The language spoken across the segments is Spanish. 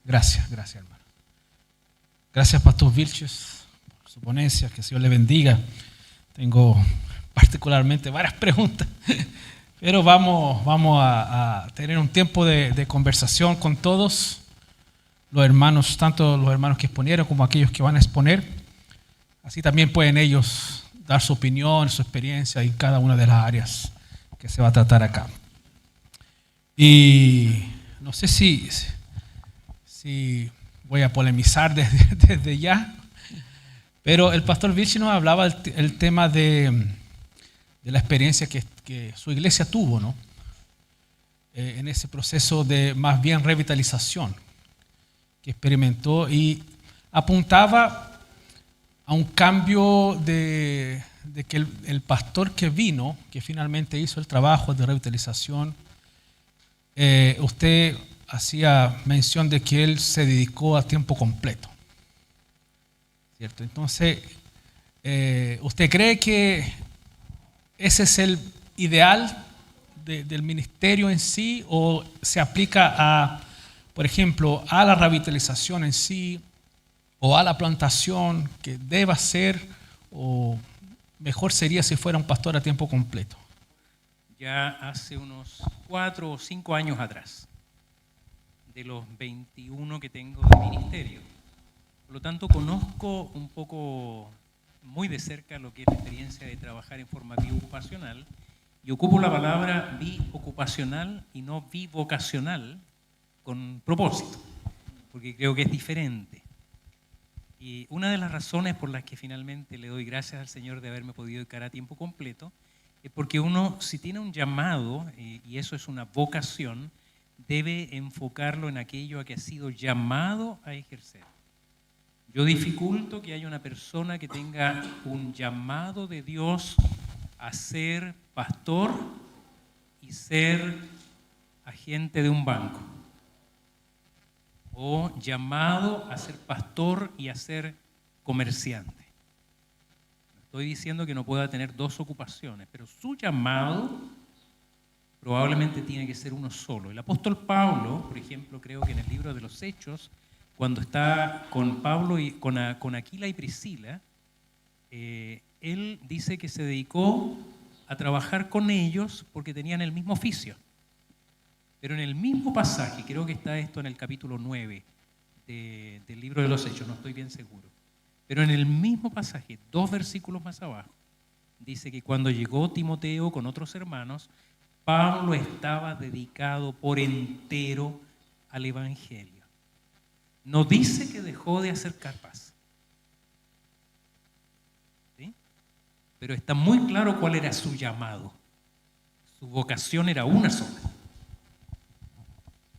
Gracias, hermano. Gracias, Pastor Vilches, por su ponencia. Que el Señor le bendiga. Tengo particularmente varias preguntas, pero vamos a tener un tiempo de conversación con todos los hermanos, tanto los hermanos que exponieron como aquellos que van a exponer. Así también pueden ellos dar su opinión, su experiencia en cada una de las áreas que se va a tratar acá. Y no sé si voy a polemizar desde ya, pero el pastor Vilches nos hablaba el tema de la experiencia que su iglesia tuvo, ¿no? En ese proceso de más bien revitalización que experimentó, y apuntaba a un cambio de que el pastor que vino, que finalmente hizo el trabajo de revitalización, usted hacía mención de que él se dedicó a tiempo completo, ¿cierto? Entonces, ¿usted cree que ese es el ideal del ministerio en sí, o se aplica a, por ejemplo, a la revitalización en sí, o a la plantación que deba ser, o mejor sería si fuera un pastor a tiempo completo? Ya hace unos 4 o 5 años atrás, de los 21 que tengo de ministerio. Por lo tanto, conozco un poco, muy de cerca, lo que es la experiencia de trabajar en forma biocupacional, y ocupo la palabra biocupacional y no bivocacional con propósito, porque creo que es diferente. Y una de las razones por las que finalmente le doy gracias al Señor de haberme podido dedicar a tiempo completo es porque uno, si tiene un llamado, y eso es una vocación, debe enfocarlo en aquello a que ha sido llamado a ejercer. Yo dificulto que haya una persona que tenga un llamado de Dios a ser pastor y ser agente de un banco, o llamado a ser pastor y a ser comerciante. No estoy diciendo que no pueda tener dos ocupaciones, pero su llamado probablemente tiene que ser uno solo. El apóstol Pablo, por ejemplo, creo que en el libro de los Hechos, cuando está con Pablo y con Aquila y Priscila, él dice que se dedicó a trabajar con ellos porque tenían el mismo oficio. Pero en el mismo pasaje, creo que está esto en el capítulo 9 del libro de los Hechos, no estoy bien seguro, pero en el mismo pasaje, 2 versículos más abajo, dice que cuando llegó Timoteo con otros hermanos, Pablo estaba dedicado por entero al Evangelio. No dice que dejó de hacer carpas, ¿sí? Pero está muy claro cuál era su llamado. Su vocación era una sola.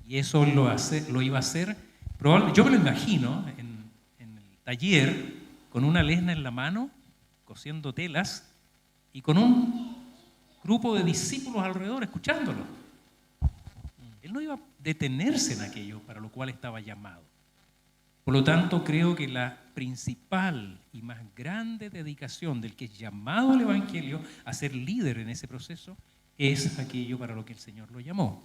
Y eso lo iba a hacer, probablemente, yo me lo imagino en el taller, con una lesna en la mano, cosiendo telas, y con un grupo de discípulos alrededor escuchándolo. Él no iba a detenerse en aquello para lo cual estaba llamado. Por lo tanto, creo que la principal y más grande dedicación del que es llamado al Evangelio a ser líder en ese proceso es aquello para lo que el Señor lo llamó.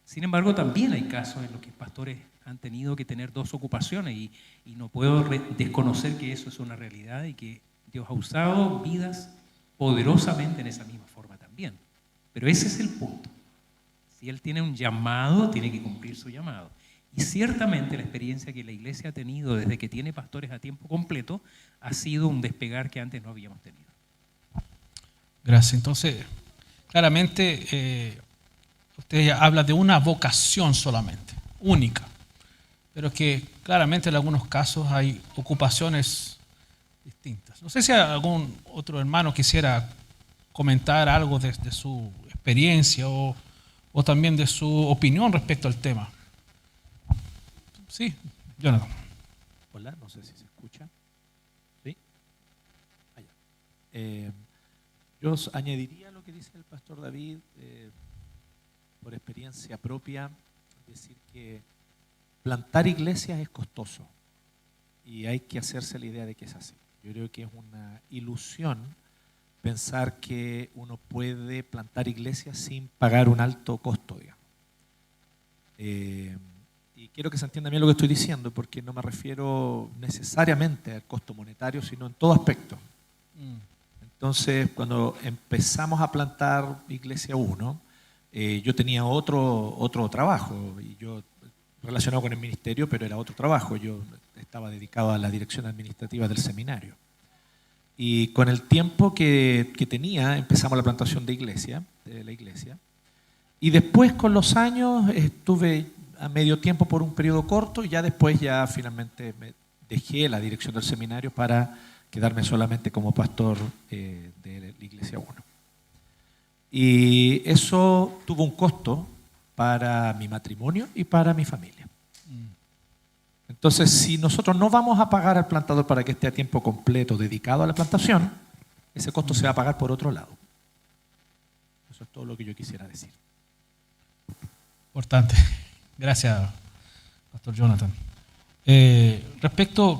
Sin embargo, también hay casos en los que pastores han tenido que tener 2 ocupaciones, y no puedo desconocer que eso es una realidad y que Dios ha usado vidas poderosamente en esa misma forma también. Pero ese es el punto. Si Él tiene un llamado, tiene que cumplir su llamado. Y ciertamente la experiencia que la iglesia ha tenido desde que tiene pastores a tiempo completo ha sido un despegar que antes no habíamos tenido. Gracias. Entonces, claramente, usted habla de una vocación solamente, única, pero que claramente en algunos casos hay ocupaciones distintas. No sé si algún otro hermano quisiera comentar algo de su experiencia o también de su opinión respecto al tema. Sí, Jonathan. Hola, no sé si se escucha. ¿Sí? Allá. Yo añadiría lo que dice el pastor David, por experiencia propia, decir que plantar iglesias es costoso y hay que hacerse la idea de que es así. Yo creo que es una ilusión pensar que uno puede plantar iglesias sin pagar un alto costo, digamos. Y quiero que se entienda bien lo que estoy diciendo, porque no me refiero necesariamente al costo monetario, sino en todo aspecto. Entonces, cuando empezamos a plantar Iglesia 1, yo tenía otro trabajo, y yo relacionado con el ministerio, pero era otro trabajo. Yo estaba dedicado a la dirección administrativa del seminario. Y con el tiempo que tenía, empezamos la plantación de la iglesia. Y después, con los años, estuve a medio tiempo por un periodo corto, y ya después finalmente me dejé la dirección del seminario para quedarme solamente como pastor de la Iglesia 1. Y eso tuvo un costo para mi matrimonio y para mi familia. Entonces, si nosotros no vamos a pagar al plantador para que esté a tiempo completo dedicado a la plantación, ese costo se va a pagar por otro lado. Eso es todo lo que yo quisiera decir. Importante. Gracias, Pastor Jonathan.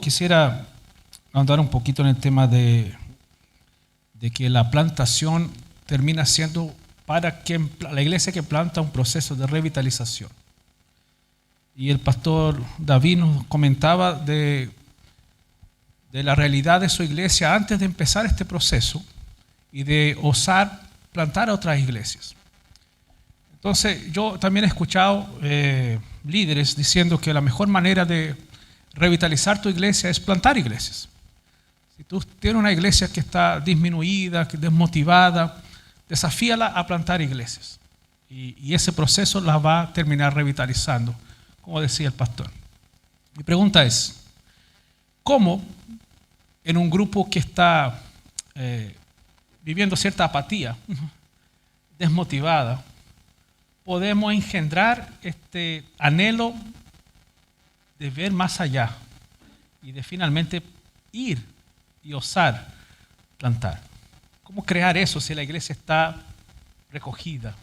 Quisiera ahondar un poquito en el tema de que la plantación termina siendo para la iglesia que planta un proceso de revitalización. Y el pastor David nos comentaba de la realidad de su iglesia antes de empezar este proceso y de osar plantar a otras iglesias. Entonces, yo también he escuchado líderes diciendo que la mejor manera de revitalizar tu iglesia es plantar iglesias. Si tú tienes una iglesia que está disminuida, que desmotivada, desafíala a plantar iglesias. Y ese proceso la va a terminar revitalizando, como decía el pastor. Mi pregunta es, ¿cómo en un grupo que está viviendo cierta apatía, desmotivada, podemos engendrar este anhelo de ver más allá y de finalmente ir y osar plantar? ¿Cómo crear eso si la iglesia está recogida,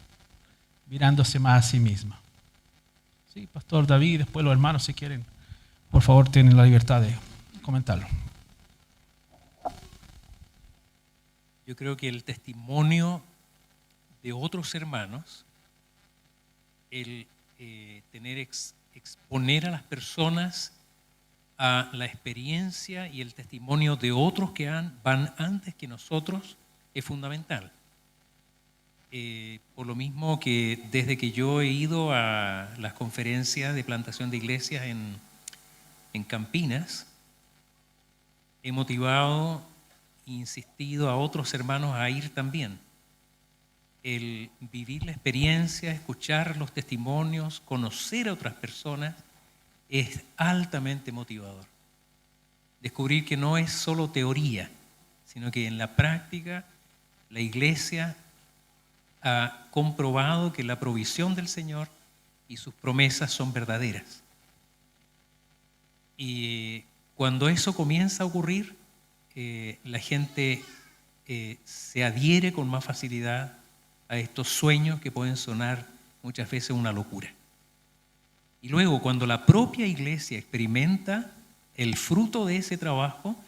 mirándose más a sí misma? Sí, Pastor David, después los hermanos, si quieren, por favor, tienen la libertad de comentarlo. Yo creo que el testimonio de otros hermanos, el exponer a las personas a la experiencia y el testimonio de otros que van antes que nosotros, es fundamental. Por lo mismo que desde que yo he ido a las conferencias de plantación de iglesias en Campinas, he motivado e insistido a otros hermanos a ir también. El vivir la experiencia, escuchar los testimonios, conocer a otras personas es altamente motivador. Descubrir que no es solo teoría, sino que en la práctica la iglesia ha comprobado que la provisión del Señor y sus promesas son verdaderas. Y cuando eso comienza a ocurrir, la gente se adhiere con más facilidad a estos sueños que pueden sonar muchas veces una locura. Y luego, cuando la propia iglesia experimenta el fruto de ese trabajo,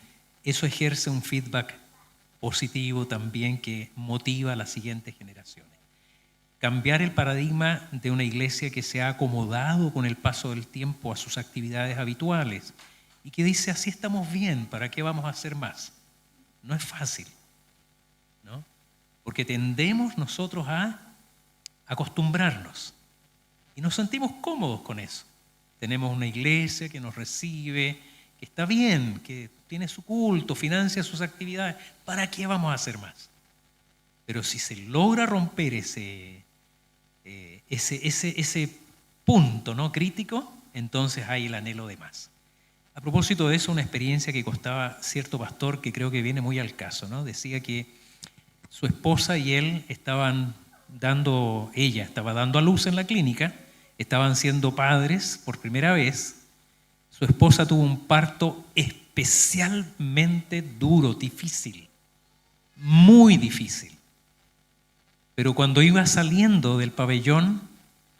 eso ejerce un feedback positivo también que motiva a las siguientes generaciones. Cambiar el paradigma de una iglesia que se ha acomodado con el paso del tiempo a sus actividades habituales y que dice, así estamos bien, ¿para qué vamos a hacer más? No es fácil, ¿no? Porque tendemos nosotros a acostumbrarnos y nos sentimos cómodos con eso. Tenemos una iglesia que nos recibe, que está bien, que tiene su culto, financia sus actividades. ¿Para qué vamos a hacer más? Pero si se logra romper ese punto, ¿no?, crítico, entonces hay el anhelo de más. A propósito de eso, una experiencia que contaba cierto pastor que creo que viene muy al caso, ¿no? Decía que su esposa y él ella estaba dando a luz en la clínica, estaban siendo padres por primera vez. Su esposa tuvo un parto especialmente duro, difícil, muy difícil. Pero cuando iba saliendo del pabellón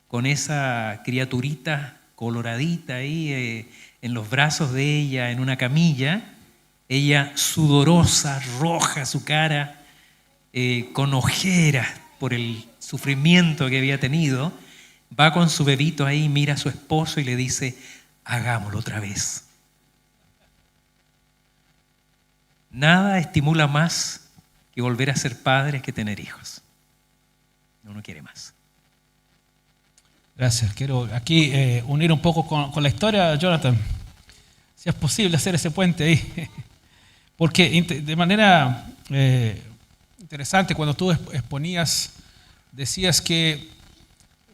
con esa criaturita coloradita ahí en los brazos de ella, en una camilla, ella sudorosa, roja su cara, con ojeras por el sufrimiento que había tenido, va con su bebito ahí, mira a su esposo y le dice, hagámoslo otra vez. Nada estimula más que volver a ser padres que tener hijos. Uno quiere más. Gracias. Quiero aquí unir un poco con la historia, Jonathan. Si es posible hacer ese puente ahí. Porque de manera interesante, cuando tú exponías, decías que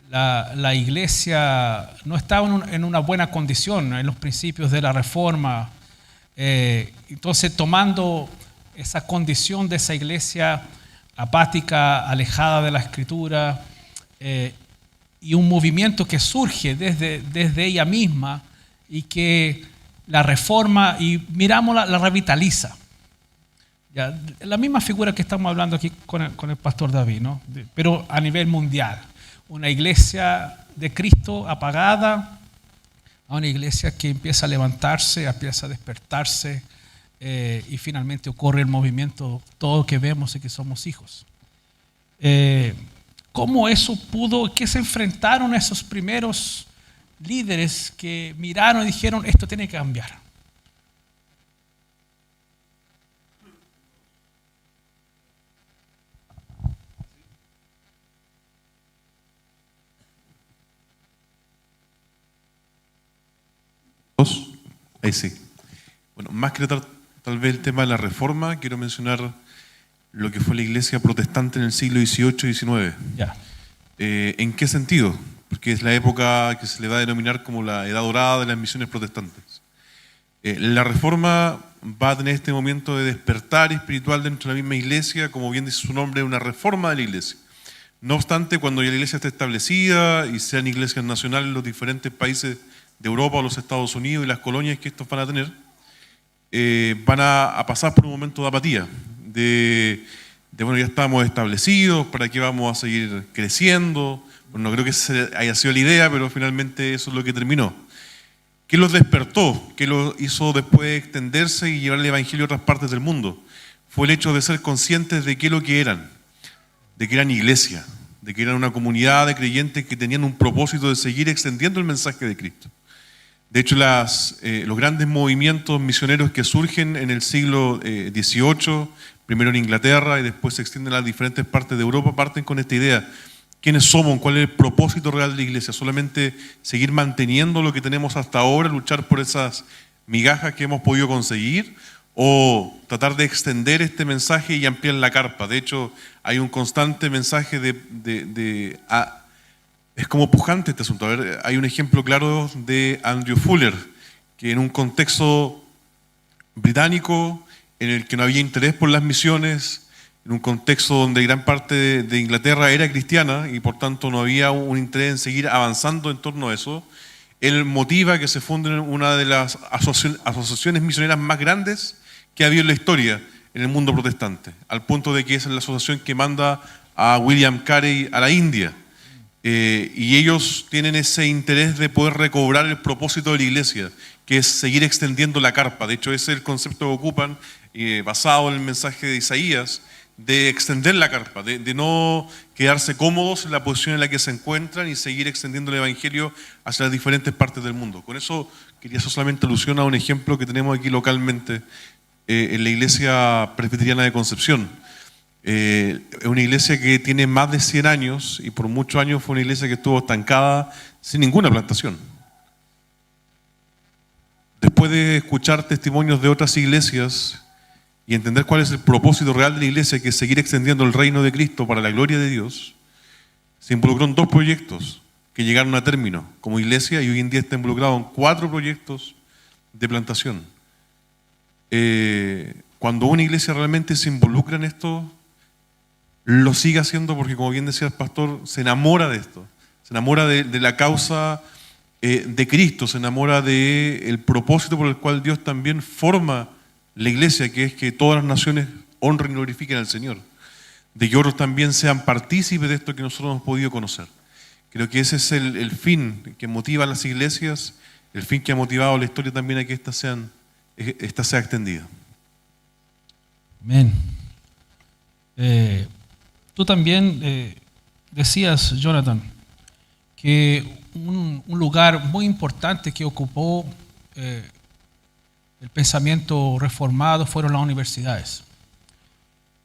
la iglesia no estaba en una buena condición en los principios de la Reforma. Entonces, tomando esa condición de esa iglesia apática, alejada de la Escritura, y un movimiento que surge desde ella misma y que la reforma y miramos la revitaliza. Ya, la misma figura que estamos hablando aquí con el pastor David, ¿no? Pero a nivel mundial. Una iglesia de Cristo apagada a una iglesia que empieza a levantarse, empieza a despertarse y finalmente ocurre el movimiento, todo que vemos y que somos hijos. ¿Cómo eso pudo, qué se enfrentaron esos primeros líderes que miraron y dijeron, esto tiene que cambiar? Ahí sí. Bueno, más que tratar tal vez el tema de la reforma, quiero mencionar lo que fue la iglesia protestante en el siglo XVIII y XIX. Ya. ¿En qué sentido? Porque es la época que se le va a denominar como la edad dorada de las misiones protestantes. La reforma va a tener este momento de despertar espiritual dentro de la misma iglesia, como bien dice su nombre, una reforma de la iglesia. No obstante, cuando ya la iglesia está establecida y sean iglesias nacionales en los diferentes países de Europa o los Estados Unidos y las colonias que estos van a tener, van a pasar por un momento de apatía, bueno, ya estamos establecidos, ¿para qué vamos a seguir creciendo? Bueno, no creo que esa haya sido la idea, pero finalmente eso es lo que terminó. ¿Qué los despertó? ¿Qué los hizo después extenderse y llevar el evangelio a otras partes del mundo? Fue el hecho de ser conscientes de qué es lo que eran, de que eran iglesia, de que eran una comunidad de creyentes que tenían un propósito de seguir extendiendo el mensaje de Cristo. De hecho, los grandes movimientos misioneros que surgen en el siglo XVIII, primero en Inglaterra y después se extienden a las diferentes partes de Europa, parten con esta idea. ¿Quiénes somos? ¿Cuál es el propósito real de la iglesia? ¿Solamente seguir manteniendo lo que tenemos hasta ahora, luchar por esas migajas que hemos podido conseguir? ¿O tratar de extender este mensaje y ampliar la carpa? De hecho, hay un constante mensaje es como pujante este asunto. A ver, hay un ejemplo claro de Andrew Fuller, que en un contexto británico en el que no había interés por las misiones, en un contexto donde gran parte de Inglaterra era cristiana y por tanto no había un interés en seguir avanzando en torno a eso, él motiva que se funde una de las asociaciones misioneras más grandes que ha habido en la historia en el mundo protestante, al punto de que es la asociación que manda a William Carey a la India. Y ellos tienen ese interés de poder recobrar el propósito de la iglesia, que es seguir extendiendo la carpa. De hecho, ese es el concepto que ocupan, basado en el mensaje de Isaías, de extender la carpa, de no quedarse cómodos en la posición en la que se encuentran y seguir extendiendo el evangelio hacia las diferentes partes del mundo. Con eso quería hacer solamente alusión a un ejemplo que tenemos aquí localmente en la iglesia presbiteriana de Concepción. Es una iglesia que tiene más de 100 años y por muchos años fue una iglesia que estuvo estancada sin ninguna plantación. Después de escuchar testimonios de otras iglesias y entender cuál es el propósito real de la iglesia, que es seguir extendiendo el reino de Cristo para la gloria de Dios, se involucró en 2 proyectos que llegaron a término como iglesia y hoy en día está involucrado en 4 proyectos de plantación. Cuando una iglesia realmente se involucra en esto, lo sigue haciendo porque, como bien decía el pastor, se enamora de esto, se enamora de la causa de Cristo, se enamora del propósito por el cual Dios también forma la iglesia, que es que todas las naciones honren y glorifiquen al Señor, de que otros también sean partícipes de esto que nosotros hemos podido conocer. Creo que ese es el fin que motiva a las iglesias, el fin que ha motivado a la historia también a que esta sea extendida. Amén. Tú también decías, Jonathan, que un lugar muy importante que ocupó el pensamiento reformado fueron las universidades.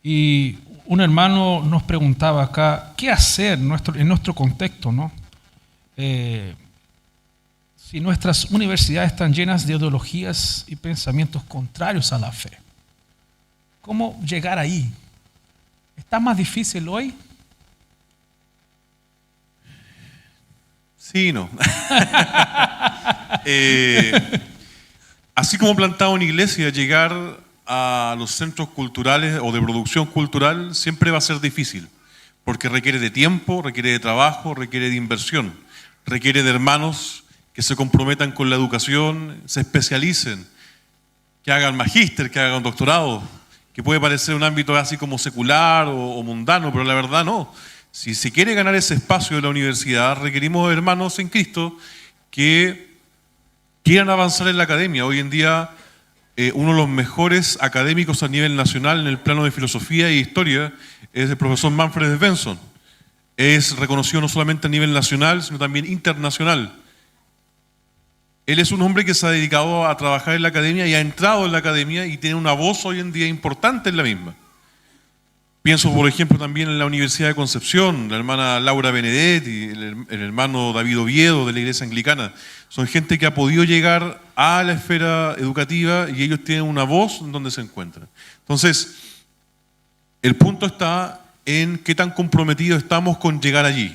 Y un hermano nos preguntaba acá, ¿qué hacer en nuestro contexto, ¿no? Si nuestras universidades están llenas de ideologías y pensamientos contrarios a la fe. ¿Cómo llegar ahí? ¿Está más difícil hoy? Sí, no. Así como plantado en iglesia, llegar a los centros culturales o de producción cultural siempre va a ser difícil, porque requiere de tiempo, requiere de trabajo, requiere de inversión, requiere de hermanos que se comprometan con la educación, se especialicen, que hagan magíster, que hagan doctorado, que puede parecer un ámbito así como secular o mundano, pero la verdad no. Si se quiere ganar ese espacio de la universidad, requerimos de hermanos en Cristo que quieran avanzar en la academia. Hoy en día, uno de los mejores académicos a nivel nacional en el plano de filosofía e historia es el profesor Manfred Svensson. Es reconocido no solamente a nivel nacional, sino también internacional. Él es un hombre que se ha dedicado a trabajar en la academia y ha entrado en la academia y tiene una voz hoy en día importante en la misma. Pienso, por ejemplo, también en la Universidad de Concepción, la hermana Laura Benedetti, el hermano David Oviedo de la Iglesia Anglicana. Son gente que ha podido llegar a la esfera educativa y ellos tienen una voz en donde se encuentran. Entonces, el punto está en qué tan comprometidos estamos con llegar allí.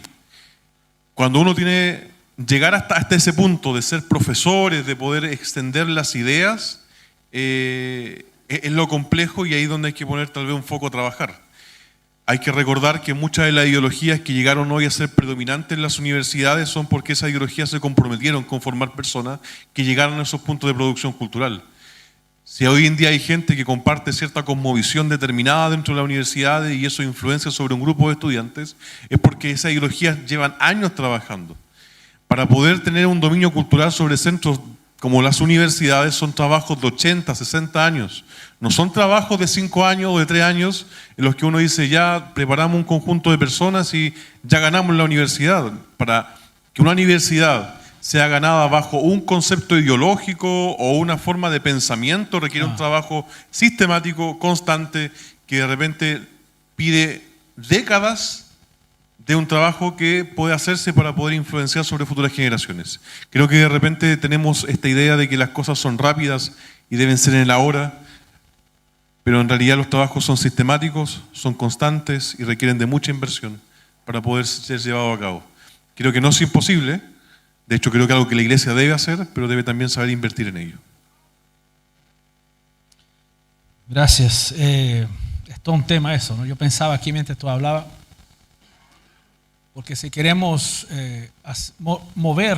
Cuando uno tiene llegar hasta ese punto de ser profesores, de poder extender las ideas, es lo complejo y ahí es donde hay que poner tal vez un foco a trabajar. Hay que recordar que muchas de las ideologías que llegaron hoy a ser predominantes en las universidades son porque esas ideologías se comprometieron con formar personas que llegaron a esos puntos de producción cultural. Si hoy en día hay gente que comparte cierta cosmovisión determinada dentro de las universidades y eso influencia sobre un grupo de estudiantes, es porque esas ideologías llevan años trabajando. Para poder tener un dominio cultural sobre centros como las universidades son trabajos de 80, 60 años. No son trabajos de 5 años o de 3 años en los que uno dice ya preparamos un conjunto de personas y ya ganamos la universidad. Para que una universidad sea ganada bajo un concepto ideológico o una forma de pensamiento requiere un trabajo sistemático, constante, que de repente pide décadas de un trabajo que puede hacerse para poder influenciar sobre futuras generaciones. Creo que de repente tenemos esta idea de que las cosas son rápidas y deben ser en el ahora, pero en realidad los trabajos son sistemáticos, son constantes y requieren de mucha inversión para poder ser llevados a cabo. Creo que no es imposible, de hecho creo que es algo que la iglesia debe hacer, pero debe también saber invertir en ello. Gracias. Es todo un tema eso, ¿no? Yo pensaba aquí mientras tú hablabas, porque si queremos mover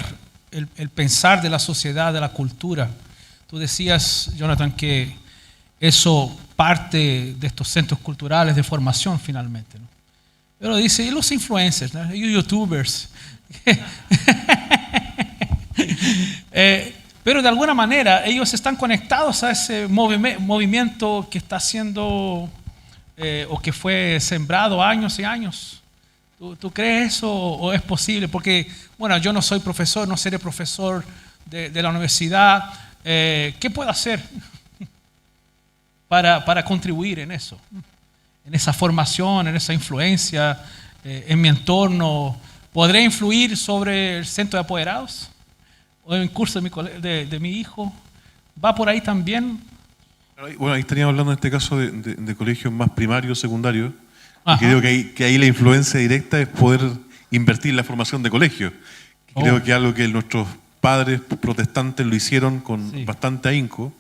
el pensar de la sociedad, de la cultura, tú decías, Jonathan, que eso parte de estos centros culturales de formación finalmente, ¿no? Pero dice, y los influencers, ¿no? Y youtubers. Pero de alguna manera ellos están conectados a ese movimiento que está haciendo o que fue sembrado años y años. ¿Tú crees eso o es posible? Porque, bueno, yo no soy profesor, no seré profesor de la universidad. ¿Qué puedo hacer para contribuir en eso? En esa formación, en esa influencia, en mi entorno. ¿Podré influir sobre el centro de apoderados? ¿O en el curso de mi hijo? ¿Va por ahí también? Bueno, ahí estaríamos hablando en este caso de colegios más primarios, secundarios. Creo que ahí la influencia directa es poder invertir en la formación de colegios. Creo que es algo que nuestros padres protestantes lo hicieron con bastante ahínco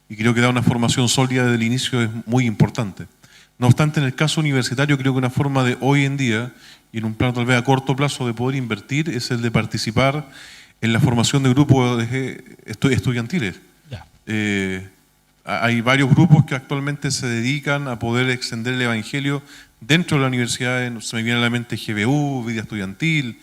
y creo que da una formación sólida desde el inicio es muy importante. No obstante, en el caso universitario creo que una forma de hoy en día y en un plano tal vez a corto plazo de poder invertir es el de participar en la formación de grupos estudiantiles. Hay varios grupos que actualmente se dedican a poder extender el evangelio dentro de la universidad. Se me viene a la mente GBU, Vida Estudiantil,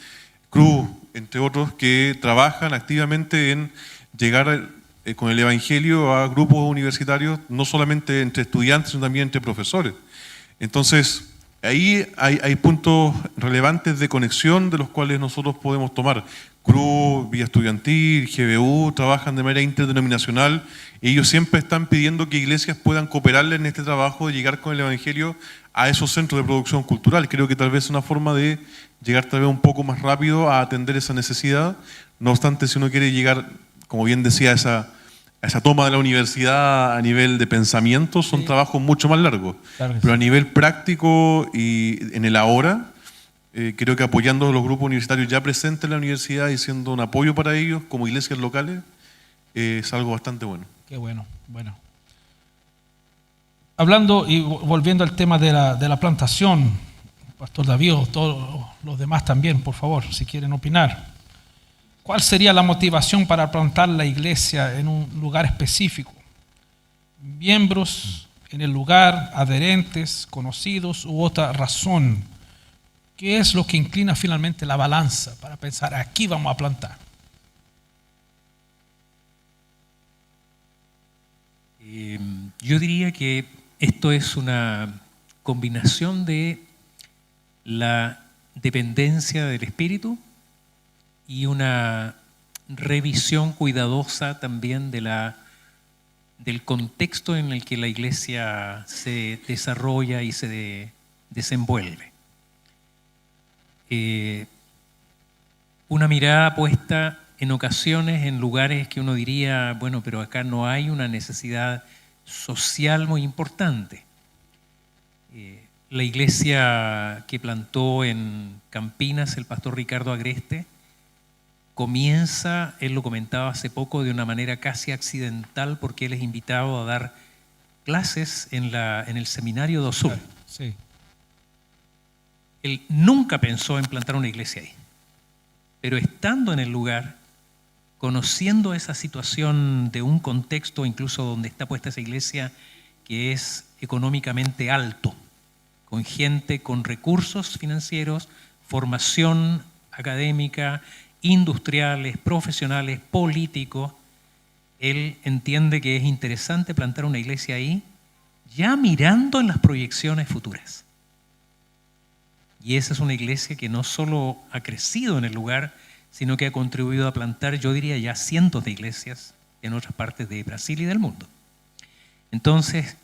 Cruz, entre otros, que trabajan activamente en llegar con el evangelio a grupos universitarios, no solamente entre estudiantes, sino también entre profesores. Entonces, Ahí hay puntos relevantes de conexión de los cuales nosotros podemos tomar. CRU, Vía Estudiantil, GBU, trabajan de manera interdenominacional. Ellos siempre están pidiendo que iglesias puedan cooperarle en este trabajo de llegar con el Evangelio a esos centros de producción cultural. Creo que tal vez es una forma de llegar tal vez un poco más rápido a atender esa necesidad. No obstante, si uno quiere llegar, como bien decía, a esa toma de la universidad a nivel de pensamiento, son trabajos mucho más largos. Claro que Pero a sí. nivel práctico y en el ahora, creo que apoyando a los grupos universitarios ya presentes en la universidad y siendo un apoyo para ellos como iglesias locales, es algo bastante bueno. Qué bueno, bueno. Hablando y volviendo al tema de la plantación, Pastor David, o todos los demás también, por favor, si quieren opinar. ¿Cuál sería la motivación para plantar la iglesia en un lugar específico? ¿Miembros en el lugar, adherentes, conocidos u otra razón? ¿Qué es lo que inclina finalmente la balanza para pensar, aquí vamos a plantar? Yo diría que esto es una combinación de la dependencia del Espíritu y una revisión cuidadosa también del contexto en el que la iglesia se desarrolla y se desenvuelve. Una mirada puesta en ocasiones en lugares que uno diría, bueno, pero acá no hay una necesidad social muy importante. La iglesia que plantó en Campinas el pastor Ricardo Agreste comienza, él lo comentaba hace poco, de una manera casi accidental porque él es invitado a dar clases en el seminario do Sul. Sí. Él nunca pensó en plantar una iglesia ahí, pero estando en el lugar, conociendo esa situación de un contexto incluso donde está puesta esa iglesia que es económicamente alto, con gente con recursos financieros, formación académica, industriales, profesionales, políticos, él entiende que es interesante plantar una iglesia ahí, ya mirando en las proyecciones futuras. Y esa es una iglesia que no solo ha crecido en el lugar, sino que ha contribuido a plantar, yo diría, ya cientos de iglesias en otras partes de Brasil y del mundo. Entonces,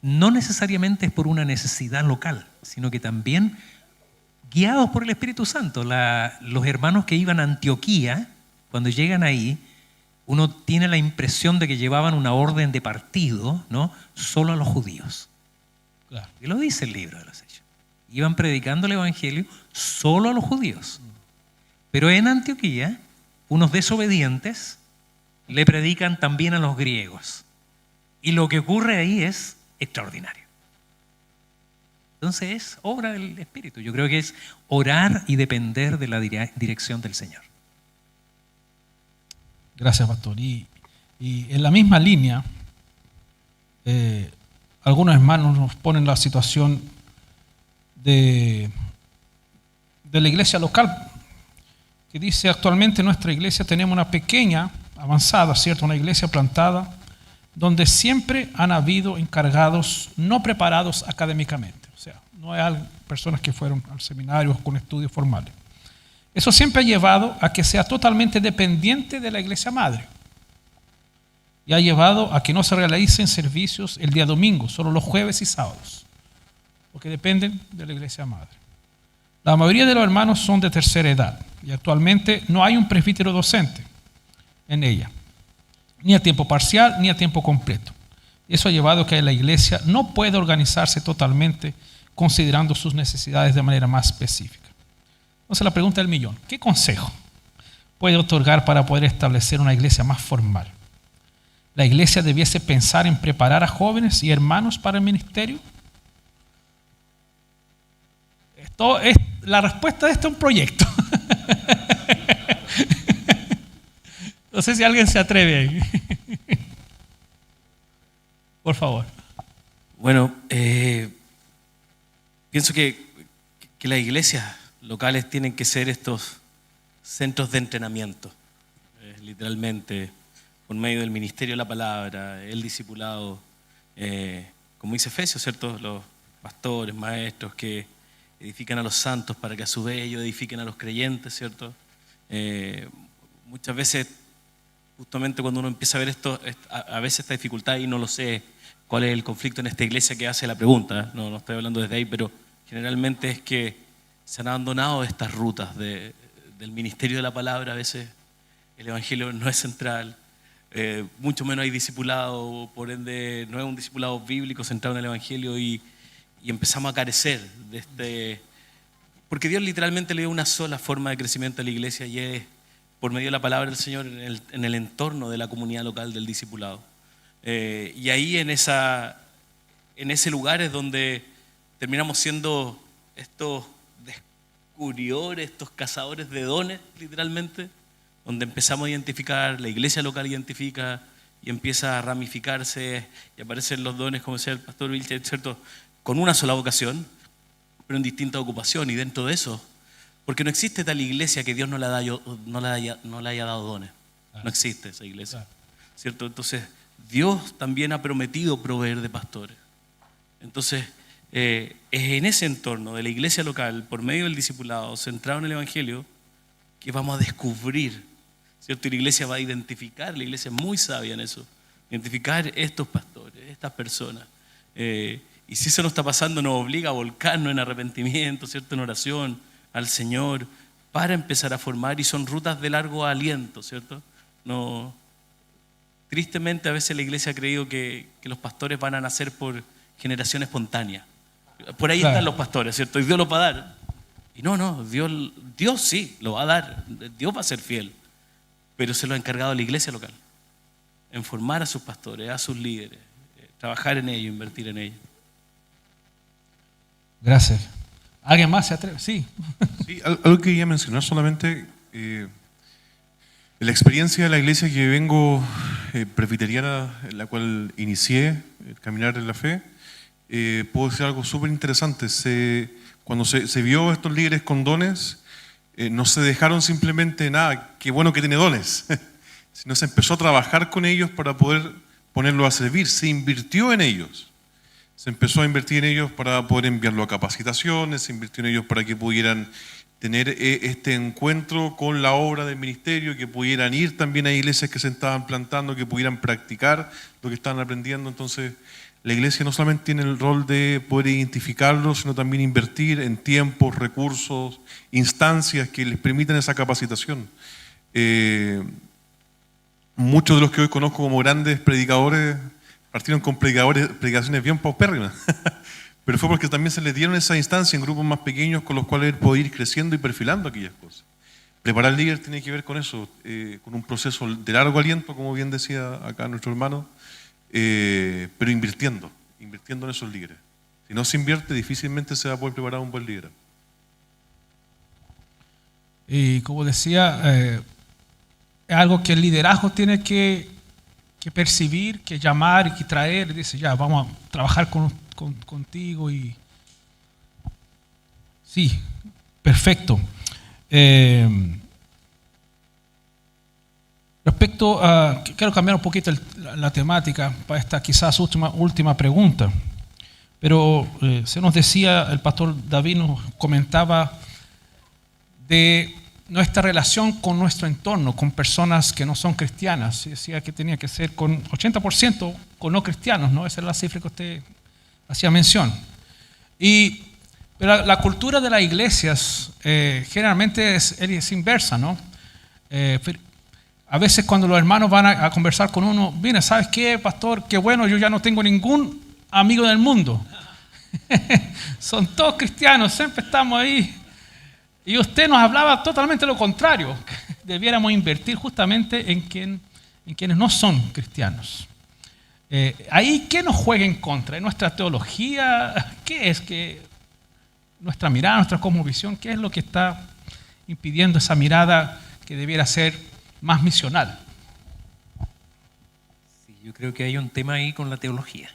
no necesariamente es por una necesidad local, sino que también guiados por el Espíritu Santo. Los hermanos que iban a Antioquía, cuando llegan ahí, uno tiene la impresión de que llevaban una orden de partido, ¿no? Solo a los judíos. Claro. Y lo dice el libro de los Hechos. Iban predicando el Evangelio solo a los judíos. Pero en Antioquía, unos desobedientes le predican también a los griegos. Y lo que ocurre ahí es extraordinario. Entonces es obra del Espíritu. Yo creo que es orar y depender de la dirección del Señor. Gracias, pastor. Y en la misma línea, algunos hermanos nos ponen la situación de la iglesia local, que dice actualmente en nuestra iglesia tenemos una pequeña, avanzada, ¿cierto? Una iglesia plantada, donde siempre han habido encargados no preparados académicamente. O sea, no hay personas que fueron al seminario con estudios formales. Eso siempre ha llevado a que sea totalmente dependiente de la iglesia madre. Y ha llevado a que no se realicen servicios el día domingo, solo los jueves y sábados, porque dependen de la iglesia madre. La mayoría de los hermanos son de tercera edad y actualmente no hay un presbítero docente en ella, ni a tiempo parcial ni a tiempo completo. Eso ha llevado a que la iglesia no pueda organizarse totalmente considerando sus necesidades de manera más específica. Entonces la pregunta del millón, ¿qué consejo puede otorgar para poder establecer una iglesia más formal? ¿La iglesia debiese pensar en preparar a jóvenes y hermanos para el ministerio? La respuesta de esto es un proyecto. No sé si alguien se atreve ahí. Por favor. Bueno, pienso que las iglesias locales tienen que ser estos centros de entrenamiento, literalmente, por medio del ministerio de la palabra, el discipulado, como dice Efesios, ¿cierto? pastores, maestros que edifican a los santos para que a su vez ellos edifiquen a los creyentes, ¿cierto? Muchas veces, justamente cuando uno empieza a ver esto, a veces esta dificultad, y no lo sé cuál es el conflicto en esta iglesia que hace la pregunta, ¿eh? No estoy hablando desde ahí, pero generalmente es que se han abandonado estas rutas del ministerio de la palabra. A veces el evangelio no es central, mucho menos hay discipulado, por ende no es un discipulado bíblico centrado en el evangelio, y empezamos a carecer de este, porque Dios literalmente le dio una sola forma de crecimiento a la iglesia, y es por medio de la palabra del Señor en el entorno de la comunidad local del discipulado. Y ahí en ese lugar es donde terminamos siendo estos descubridores, estos cazadores de dones, literalmente, donde empezamos a identificar, la iglesia local identifica y empieza a ramificarse y aparecen los dones, como decía el pastor Vilche, ¿cierto?, con una sola vocación, pero en distinta ocupación. Y dentro de eso, porque no existe tal iglesia que Dios no le haya dado dones. No existe esa iglesia, ¿cierto? Entonces, Dios también ha prometido proveer de pastores. Entonces, es en ese entorno de la iglesia local, por medio del discipulado, centrado en el evangelio, que vamos a descubrir, ¿cierto? Y la iglesia va a identificar, la iglesia es muy sabia en eso, identificar estos pastores, estas personas. Y si eso nos está pasando, nos obliga a volcarnos en arrepentimiento, ¿cierto?, en oración al Señor, para empezar a formar, y son rutas de largo aliento, ¿cierto? No, tristemente a veces la iglesia ha creído que los pastores van a nacer por generación espontánea. Por ahí están los pastores, ¿cierto? Y Dios los va a dar. Y no, Dios sí lo va a dar, Dios va a ser fiel, pero se lo ha encargado a la iglesia local, en formar a sus pastores, a sus líderes, trabajar en ello, invertir en ello. Gracias. ¿Alguien más se atreve? Sí. Sí, algo que quería mencionar solamente, la experiencia de la iglesia que vengo, presbiteriana, en la cual inicié el caminar en la fe, puedo decir algo súper interesante. Cuando se vio estos líderes con dones, no se dejaron simplemente nada, qué bueno que tiene dones, sino se empezó a trabajar con ellos para poder ponerlos a servir, se invirtió en ellos. Se empezó a invertir en ellos para poder enviarlo a capacitaciones, se invirtió en ellos para que pudieran tener este encuentro con la obra del ministerio, que pudieran ir también a iglesias que se estaban plantando, que pudieran practicar lo que estaban aprendiendo. Entonces, la iglesia no solamente tiene el rol de poder identificarlos, sino también invertir en tiempos, recursos, instancias que les permitan esa capacitación. Muchos de los que hoy conozco como grandes predicadores partieron con predicaciones bien paupérrimas, pero fue porque también se les dieron esa instancia en grupos más pequeños con los cuales poder ir creciendo y perfilando aquellas cosas. Preparar líder tiene que ver con eso, con un proceso de largo aliento, como bien decía acá nuestro hermano, pero invirtiendo en esos líderes. Si no se invierte, difícilmente se va a poder preparar un buen líder. Y como decía, es algo que el liderazgo tiene que percibir, que llamar y que traer. Dice, ya, vamos a trabajar contigo. Y sí, perfecto. Respecto a, quiero cambiar un poquito la temática para esta quizás última pregunta, pero se nos decía, el pastor David nos comentaba de nuestra relación con nuestro entorno, con personas que no son cristianas. Decía que tenía que ser con 80% con no cristianos, ¿no? Esa es la cifra que usted hacía mención. Pero la cultura de las iglesias generalmente es inversa, ¿no? A veces cuando los hermanos van a conversar con uno, mira, ¿sabes qué, pastor? Qué bueno, yo ya no tengo ningún amigo del mundo. Son todos cristianos, siempre estamos ahí. Y usted nos hablaba totalmente lo contrario. Debiéramos invertir justamente en quienes no son cristianos. Ahí, ¿qué nos juega en contra? ¿En nuestra teología? ¿Qué es? Nuestra mirada, nuestra cosmovisión, ¿qué es lo que está impidiendo esa mirada que debiera ser más misional? Sí, yo creo que hay un tema ahí con la teología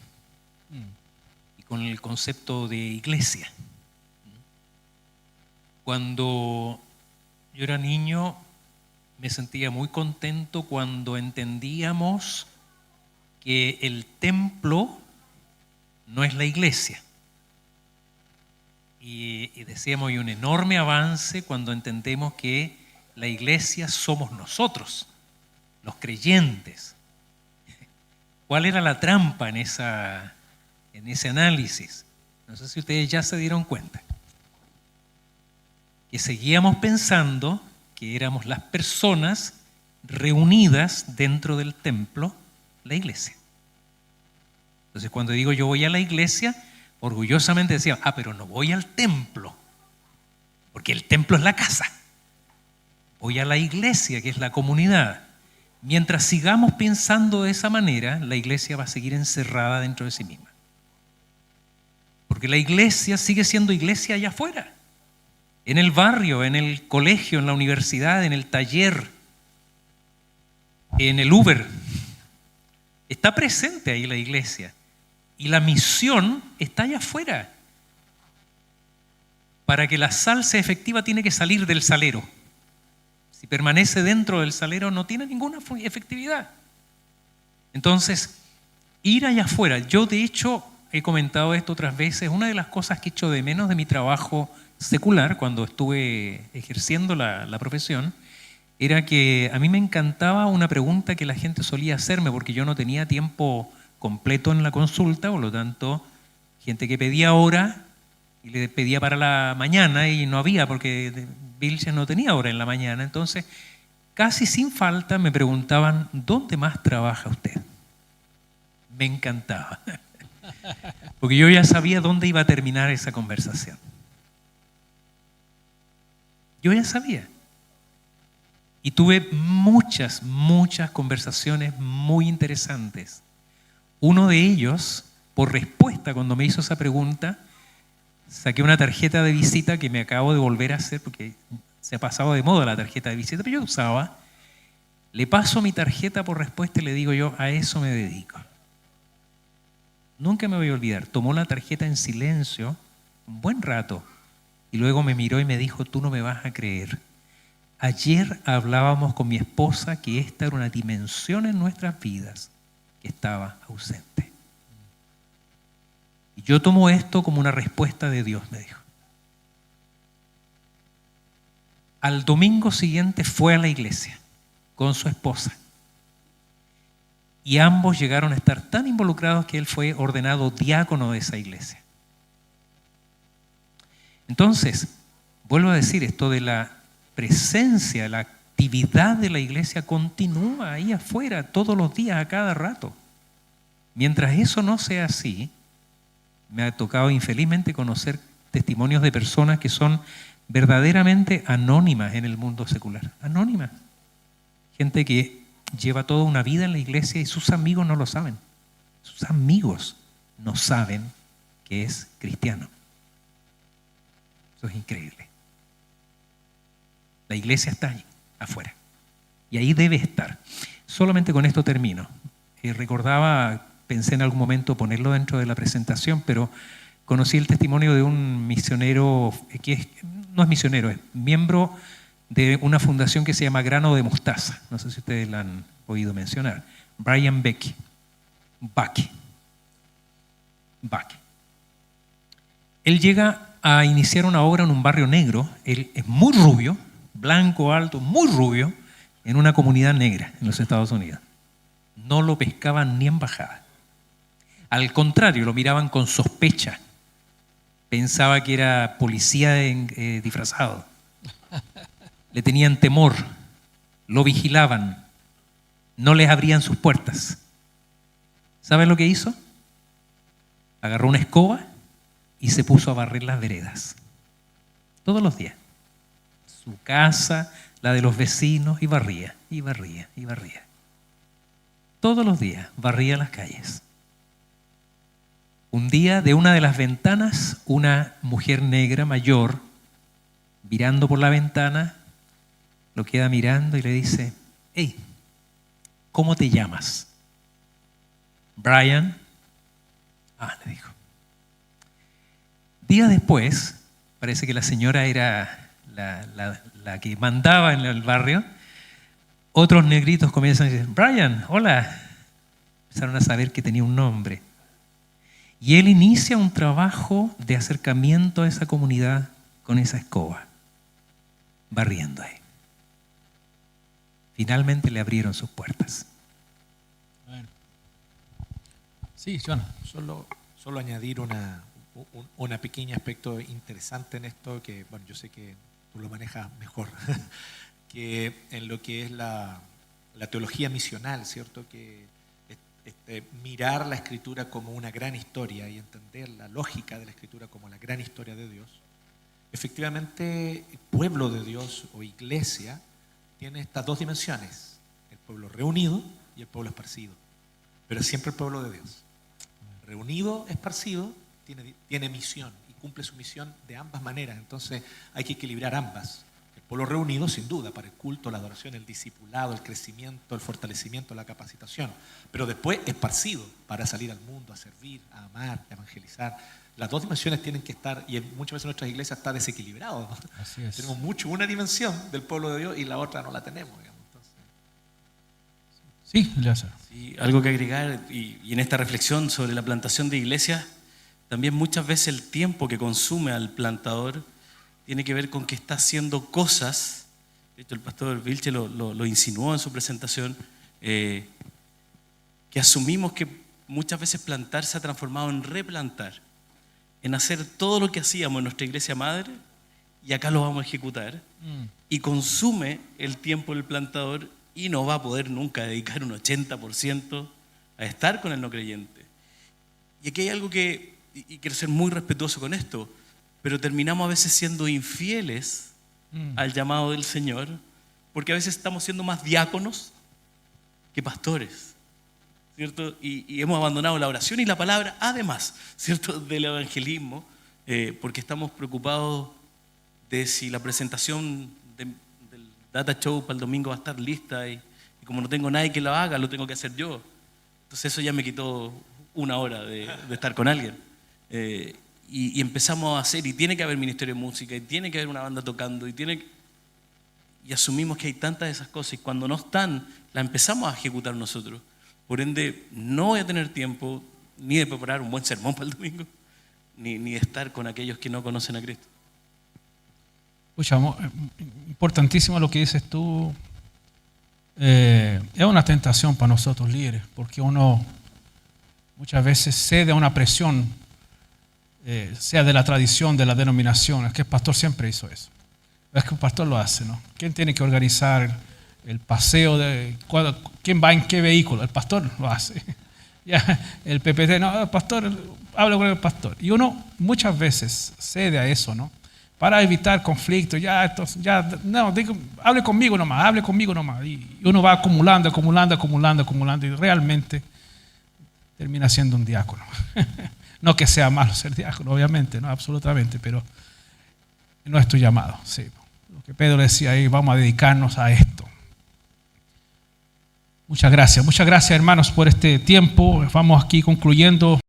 y con el concepto de iglesia. Cuando yo era niño me sentía muy contento cuando entendíamos que el templo no es la iglesia. y decíamos, hay un enorme avance cuando entendemos que la iglesia somos nosotros, los creyentes. ¿Cuál era la trampa en ese análisis? No sé si ustedes ya se dieron cuenta. Que seguíamos pensando que éramos las personas reunidas dentro del templo, la iglesia. Entonces, cuando digo yo voy a la iglesia, orgullosamente decía, pero no voy al templo, porque el templo es la casa. Voy a la iglesia, que es la comunidad. Mientras sigamos pensando de esa manera, la iglesia va a seguir encerrada dentro de sí misma. Porque la iglesia sigue siendo iglesia allá afuera. En el barrio, en el colegio, en la universidad, en el taller, en el Uber. Está presente ahí la iglesia. Y la misión está allá afuera. Para que la sal sea efectiva tiene que salir del salero. Si permanece dentro del salero no tiene ninguna efectividad. Entonces, ir allá afuera. Yo de hecho he comentado esto otras veces. Una de las cosas que echo de menos de mi trabajo secular, cuando estuve ejerciendo la profesión, era que a mí me encantaba una pregunta que la gente solía hacerme, porque yo no tenía tiempo completo en la consulta, por lo tanto, gente que pedía hora y le pedía para la mañana y no había, porque Vilches no tenía hora en la mañana. Entonces, casi sin falta me preguntaban, ¿dónde más trabaja usted? Me encantaba, porque yo ya sabía dónde iba a terminar esa conversación. Yo ya sabía. Y tuve muchas conversaciones muy interesantes. Uno de ellos, por respuesta cuando me hizo esa pregunta, saqué una tarjeta de visita que me acabo de volver a hacer porque se ha pasado de moda la tarjeta de visita, pero yo usaba. Le paso mi tarjeta por respuesta y le digo yo, a eso me dedico. Nunca me voy a olvidar. Tomó la tarjeta en silencio un buen rato y luego me miró y me dijo, tú no me vas a creer. Ayer hablábamos con mi esposa que esta era una dimensión en nuestras vidas que estaba ausente. Y yo tomo esto como una respuesta de Dios, me dijo. Al domingo siguiente fue a la iglesia con su esposa. Y ambos llegaron a estar tan involucrados que él fue ordenado diácono de esa iglesia. Entonces, vuelvo a decir esto de la presencia, la actividad de la iglesia continúa ahí afuera todos los días, a cada rato. Mientras eso no sea así, me ha tocado infelizmente conocer testimonios de personas que son verdaderamente anónimas en el mundo secular. Anónimas. Gente que lleva toda una vida en la iglesia y sus amigos no lo saben. Sus amigos no saben que es cristiano. Eso es increíble. La iglesia está allí, afuera. Y ahí debe estar. Solamente con esto termino. Pensé en algún momento ponerlo dentro de la presentación, pero conocí el testimonio de un misionero, no es misionero, es miembro de una fundación que se llama Grano de Mostaza. No sé si ustedes la han oído mencionar. Brian Buck. Él llega a iniciar una obra en un barrio negro. Él es muy rubio, blanco, alto, muy rubio, en una comunidad negra en los Estados Unidos. No lo pescaban ni en bajada. Al contrario, lo miraban con sospecha. Pensaba que era policía disfrazado. Le tenían temor, lo vigilaban, no les abrían sus puertas. ¿Saben lo que hizo? Agarró una escoba y se puso a barrer las veredas. Todos los días. Su casa, la de los vecinos, y barría. Todos los días barría las calles. Un día, de una de las ventanas, una mujer negra mayor, mirando por la ventana, lo queda mirando y le dice, hey, ¿cómo te llamas? Brian. Le dijo. Días después, parece que la señora era la que mandaba en el barrio, otros negritos comienzan a decir, Brian, hola. Empezaron a saber que tenía un nombre. Y él inicia un trabajo de acercamiento a esa comunidad con esa escoba, barriendo ahí. Finalmente le abrieron sus puertas. Bueno. Sí, Jonah. Solo añadir un pequeño aspecto interesante en esto, que bueno, yo sé que tú lo manejas mejor, que en lo que es la teología misional, ¿cierto? Que mirar la Escritura como una gran historia y entender la lógica de la Escritura como la gran historia de Dios. Efectivamente, el pueblo de Dios o iglesia tiene estas dos dimensiones, el pueblo reunido y el pueblo esparcido, pero siempre el pueblo de Dios. Reunido, esparcido, tiene misión y cumple su misión de ambas maneras, entonces hay que equilibrar ambas. El pueblo reunido, sin duda, para el culto, la adoración, el discipulado, el crecimiento, el fortalecimiento, la capacitación, pero después esparcido para salir al mundo, a servir, a amar, a evangelizar. Las dos dimensiones tienen que estar, y muchas veces en nuestras iglesias está desequilibrado, ¿no? Así es. Tenemos una dimensión del pueblo de Dios y la otra no la tenemos, digamos. Entonces, Sí, Lázaro. Sí, algo que agregar, y en esta reflexión sobre la plantación de iglesias, también muchas veces el tiempo que consume al plantador tiene que ver con que está haciendo cosas. De hecho, el pastor Vilche lo insinuó en su presentación, que asumimos que muchas veces plantar se ha transformado en replantar, en hacer todo lo que hacíamos en nuestra iglesia madre, y acá lo vamos a ejecutar, y consume el tiempo del plantador y no va a poder nunca dedicar un 80% a estar con el no creyente. Y aquí hay algo que, y quiero ser muy respetuoso con esto, pero terminamos a veces siendo infieles al llamado del Señor, porque a veces estamos siendo más diáconos que pastores, ¿cierto? Y hemos abandonado la oración y la palabra, además, ¿cierto?, del evangelismo, porque estamos preocupados de si la presentación del Data Show para el domingo va a estar lista, y como no tengo nadie que lo haga, lo tengo que hacer yo. Entonces eso ya me quitó una hora de estar con alguien. Y empezamos a hacer, y tiene que haber ministerio de música, y tiene que haber una banda tocando, y asumimos que hay tantas de esas cosas, y cuando no están, las empezamos a ejecutar nosotros. Por ende, no voy a tener tiempo ni de preparar un buen sermón para el domingo, ni de estar con aquellos que no conocen a Cristo. Escucha, importantísimo lo que dices tú. Es una tentación para nosotros líderes, porque uno muchas veces cede a una presión, sea de la tradición, de la denominación. Es que el pastor siempre hizo eso. Es que el pastor lo hace, ¿no? ¿Quién tiene que organizar el paseo? ¿Quién va en qué vehículo? El pastor lo hace. Ya, el PPT, no, el pastor, habla con el pastor. Y uno muchas veces cede a eso, ¿no? Para evitar conflictos. Hable conmigo nomás. Y uno va acumulando, y realmente termina siendo un diácono. No que sea malo ser diácono, obviamente, no, absolutamente, pero no es tu llamado. Sí. Lo que Pedro decía ahí, vamos a dedicarnos a esto. Muchas gracias, hermanos, por este tiempo. Vamos aquí concluyendo